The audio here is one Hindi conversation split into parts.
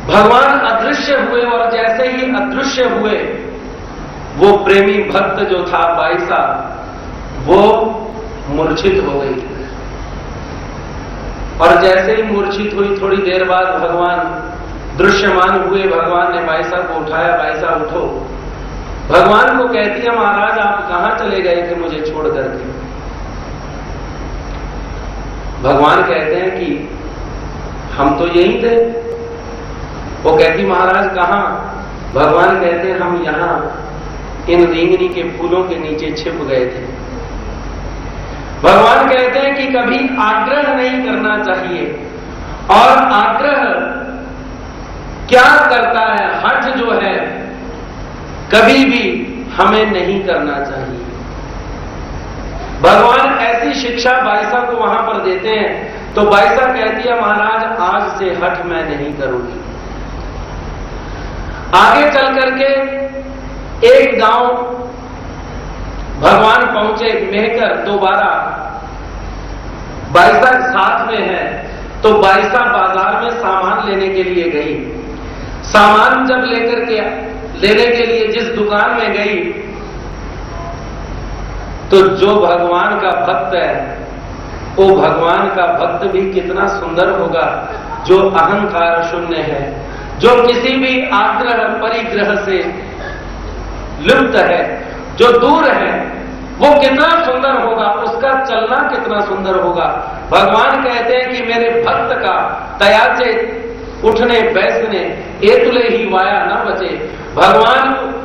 भगवान अदृश्य हुए और जैसे ही अदृश्य हुए वो प्रेमी भक्त जो था बाईसा वो मूर्छित हो गई। और जैसे ही मूर्छित हुई थोड़ी देर बाद भगवान दृश्यमान हुए। भगवान ने बाईसा को उठाया, बाईसा उठो। भगवान को कहती है महाराज आप कहां चले गए थे मुझे छोड़ करके? भगवान कहते हैं कि हम तो यहीं थे। वो कहती महाराज कहां? भगवान कहते हैं हम यहां इन रेंगनी के फूलों के नीचे छिप गए थे। भगवान कहते हैं कि कभी आग्रह नहीं करना चाहिए, और आग्रह क्या करता है, हठ जो है कभी भी हमें नहीं करना चाहिए। भगवान ऐसी शिक्षा बाईसा को वहां पर देते हैं तो बाईसा कहती है महाराज आज से हठ मैं नहीं करूंगी। आगे चल करके एक गांव भगवान पहुंचे, मेहकर दोबारा बाईसा साथ में है। तो बाईसा बाजार में सामान लेने के लिए गई। सामान जब लेने के लिए जिस दुकान में गई तो जो भगवान का भक्त है वो भगवान का भक्त भी कितना सुंदर होगा, जो अहंकार शून्य है, जो किसी भी आग्रह परिग्रह से लिप्त है, जो दूर है, वो कितना सुंदर होगा, उसका चलना कितना सुंदर होगा। भगवान कहते हैं कि मेरे भक्त का तयाचे उठने बैसने एतुले ही वाया न बचे। भगवान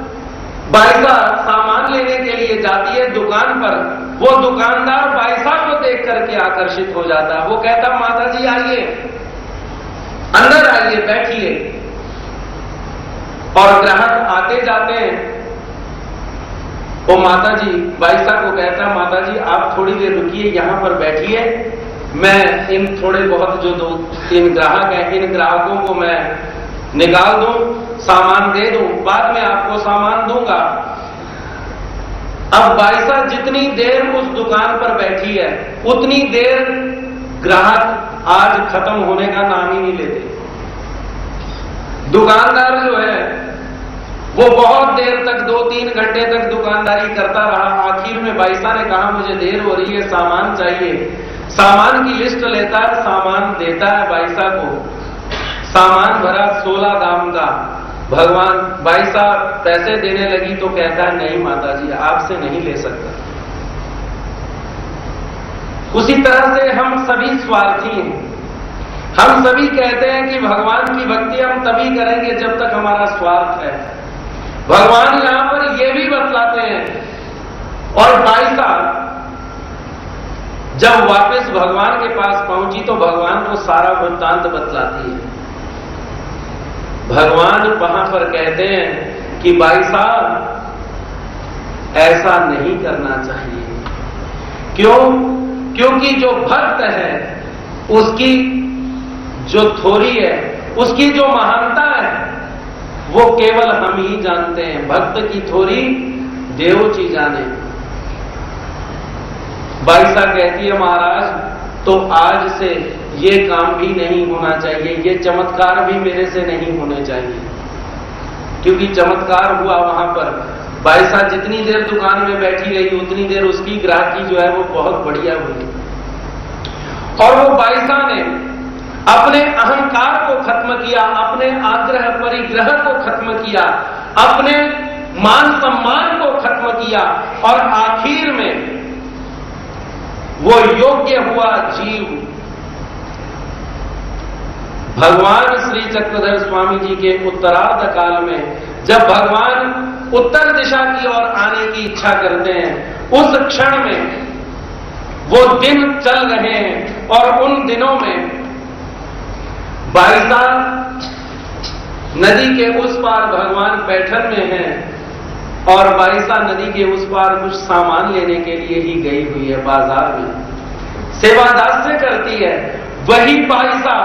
बाईसा सामान लेने के लिए जाती है दुकान पर। वो दुकानदार बाईसा को देख करके आकर्षित हो जाता है। वो कहता माता जी आइए, अंदर आइए, बैठिए। और ग्राहक आते जाते हैं। वो माता जी बाईसा को कहता माता जी आप थोड़ी देर रुकिए, यहां पर बैठिए, मैं इन थोड़े बहुत जो 2-3 ग्राहक हैं इन ग्राहकों को मैं निकाल दूं, सामान दे दूं, बाद में आपको सामान दूंगा। अब बाईसा जितनी देर उस दुकान पर बैठी है उतनी देर ग्राहक आज खत्म होने का नाम ही नहीं लेते। दुकानदार जो है वो बहुत देर तक 2-3 घंटे तक दुकानदारी करता रहा। आखिर में बाईसा ने कहा मुझे देर हो रही है, सामान चाहिए। सामान की लिस्ट लेता है, सामान देता है बाईसा को। सामान भरा 16 दाम का। भगवान बाईसा पैसे देने लगी तो कहता है नहीं माता जी आपसे नहीं ले सकता। उसी तरह से हम सभी स्वार्थी हैं। हम सभी कहते हैं कि भगवान की भक्ति हम तभी करेंगे जब तक हमारा स्वार्थ है। भगवान यहां पर यह भी बतलाते हैं। और बाईसा जब वापस भगवान के पास पहुंची तो भगवान को सारा वृत्तांत बतलाती है। भगवान वहां पर कहते हैं कि बाईसा ऐसा नहीं करना चाहिए। क्यों? क्योंकि जो भक्त है उसकी जो थोरी है, उसकी जो महानता है वो केवल हम ही जानते हैं। भक्त की थोरी देवची जाने। बाईसा कहती है महाराज तो आज से ये काम भी नहीं होना चाहिए, ये चमत्कार भी मेरे से नहीं होने चाहिए। क्योंकि चमत्कार हुआ वहां पर। बाईसा जितनी देर दुकान में बैठी रही उतनी देर उसकी ग्राहकी जो है वो बहुत बढ़िया हुई। और वो बाईसा ने अपने अहंकार को खत्म किया, अपने आग्रह परिग्रह को खत्म किया, अपने मान सम्मान को खत्म किया और आखिर में वो योग्य हुआ जीव। भगवान श्री चक्रधर स्वामी जी के उत्तरार्ध काल में जब भगवान उत्तर दिशा की ओर आने की इच्छा करते हैं उस क्षण में वो दिन चल रहे हैं और उन दिनों में बाईसा नदी के उस पार भगवान बैठन में हैं और बाईसा नदी के उस पार कुछ सामान लेने के लिए ही गई हुई है बाजार में, सेवादास्य करती है। वही बाईसा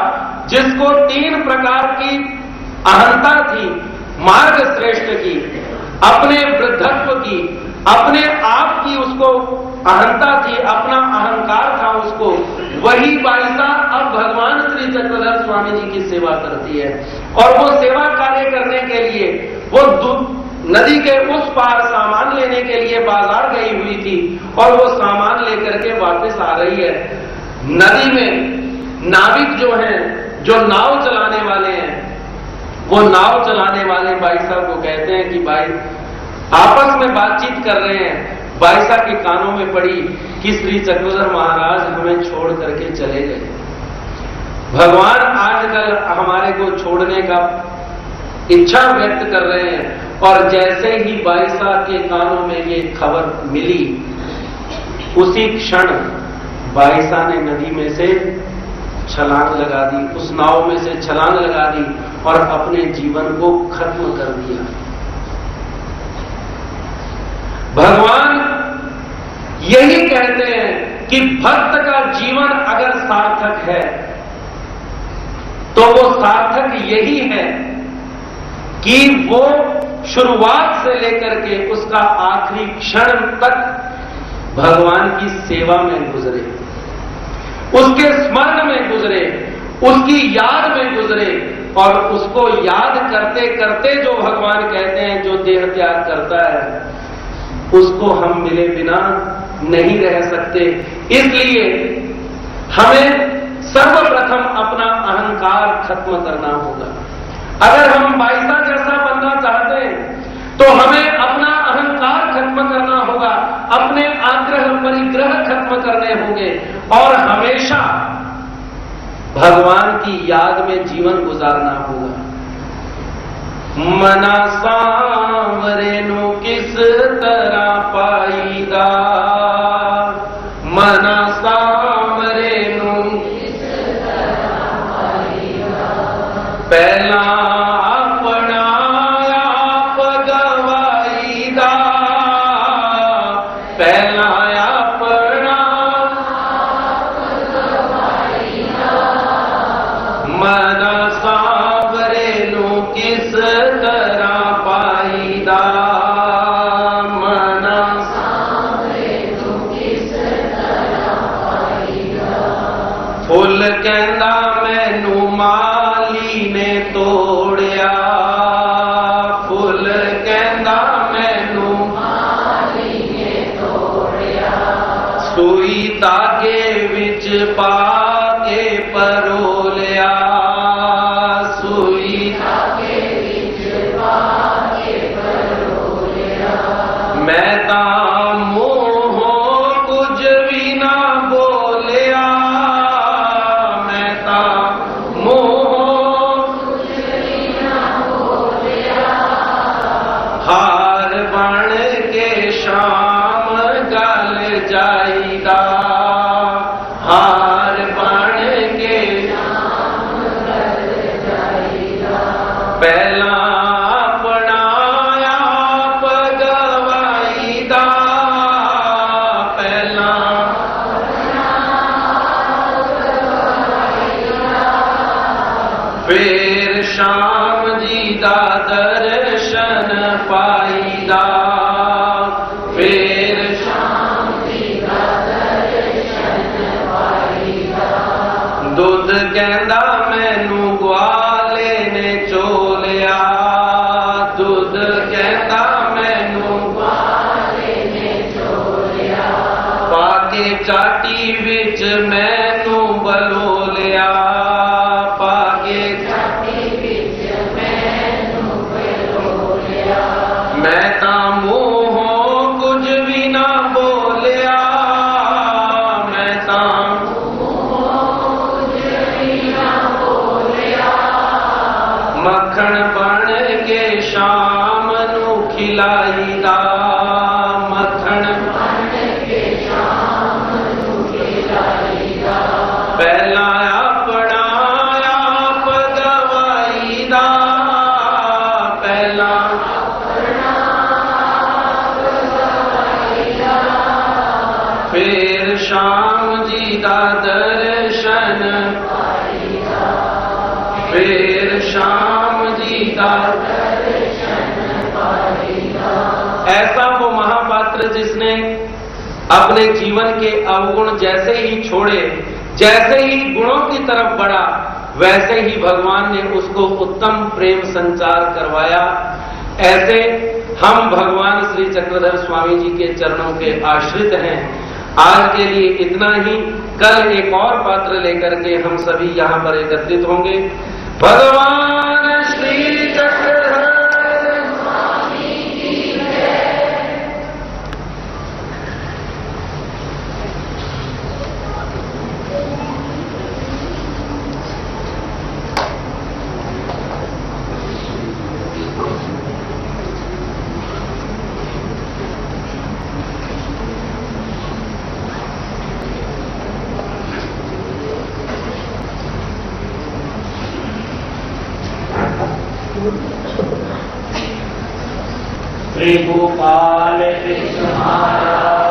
जिसको 3 प्रकार की अहंता थी, मार्ग श्रेष्ठ की, अपने वृद्धत्व की, अपने आप की उसको अहंता थी, अपना अहंकार था उसको, वही बाईसा अब भगवान श्री चक्रधर स्वामी जी की सेवा करती है। और वो सेवा कार्य करने के लिए वो नदी के उस पार सामान लेने के लिए बाजार गई हुई थी और वो सामान लेकर के वापस आ रही है। नदी में नाविक जो हैं, जो नाव चलाने वाले हैं, वो नाव चलाने वाले भाई साहब को कहते हैं कि भाई आपस में बातचीत कर रहे हैं। बाईसा के कानों में पड़ी कि श्री चक्रधर महाराज हमें छोड़ करके चले गए। भगवान आजकल हमारे को छोड़ने का इच्छा व्यक्त कर रहे हैं। और जैसे ही बाईसा के कानों में ये खबर मिली, उसी क्षण बाईसा ने नदी में से छलांग लगा दी, उस नाव में से छलांग लगा दी और अपने जीवन को खत्म कर दिया। भगवान यही कहते हैं कि भक्त का जीवन अगर सार्थक है तो वो सार्थक यही है कि वो शुरुआत से लेकर के उसका आखिरी क्षण तक भगवान की सेवा में गुजरे, उसके स्मरण में गुजरे, उसकी याद में गुजरे। और उसको याद करते करते जो भगवान कहते हैं जो देह त्याग करता है उसको हम मिले बिना नहीं रह सकते। इसलिए हमें सर्वप्रथम अपना अहंकार खत्म करना होगा। अगर हम बाईसा जैसा बनना चाहते हैं तो हमें अपना अहंकार खत्म करना होगा, अपने आग्रह परिग्रह खत्म करने होंगे और हमेशा भगवान की याद में जीवन गुजारना होगा। मना सांवरेनु किस तरह पाईदा, मना सांवरेनु किस तरह पाईदा, पहला अपना आप गवाईदा, पहला अपना आप गवाईदा, मना सांवरेनु किस तरह पाईदा, मना सांवरेनु किस तरह पाईदा, फुल कहंदा मैनू माली ने तोड़िया, फुल कहंदा मैनू माली ने तोड़िया, सुई धागे विच पा के परोलिया, सुई धागे विच पा के परोलिया, मैं तां मूंहों कुछ भी ना बोलिया, मैं तां मूंहों कुछ भी ना बोलिया, हार बन के शाम गल जाईदा, हार बन के शाम गल जाईदा, पहला अपना आप गवाईदा, पहला अपना आप गवाईदा, फिर शाम जी दा दर्शन पाईदा, फिर शाम जी दा दर्शन पाईदा, दुध कहंदा मैनू ग्वाले ने चोलिया, दुध कहंदा मैनू ग्वाले ने चोलिया, पाके चाटी विच मैनू बलोलिया, पाके चाटी विच मैनू बलोलिया, मैं तां मूंहों कुछ भी ना बोलिया, मैं तां मक्खन बन के शाम नू खिलाईदा, मक्खन बन के शाम नू खिलाईदा, पहला अपना आप गवाईदा, पहला अपना आप गवाईदा, फिर शाम जी दा दर्शन पाईदा, फिर शाम जी का दर्शन पाईदा। ऐसा वो महापात्र मात्र जिसने अपने जीवन के अवगुण जैसे ही छोड़े, जैसे ही गुणों की तरफ बढ़ा, वैसे ही भगवान ने उसको उत्तम प्रेम संचार करवाया। ऐसे हम भगवान श्री चक्रधर स्वामी जी के चरणों के आश्रित हैं। आज के लिए इतना ही। कल एक और पात्र लेकर के हम सभी यहाँ पर एकत्रित होंगे। भगवान श्री चक्रधर स्वामी की जय। श्री गोपाल कृष्ण महाराज।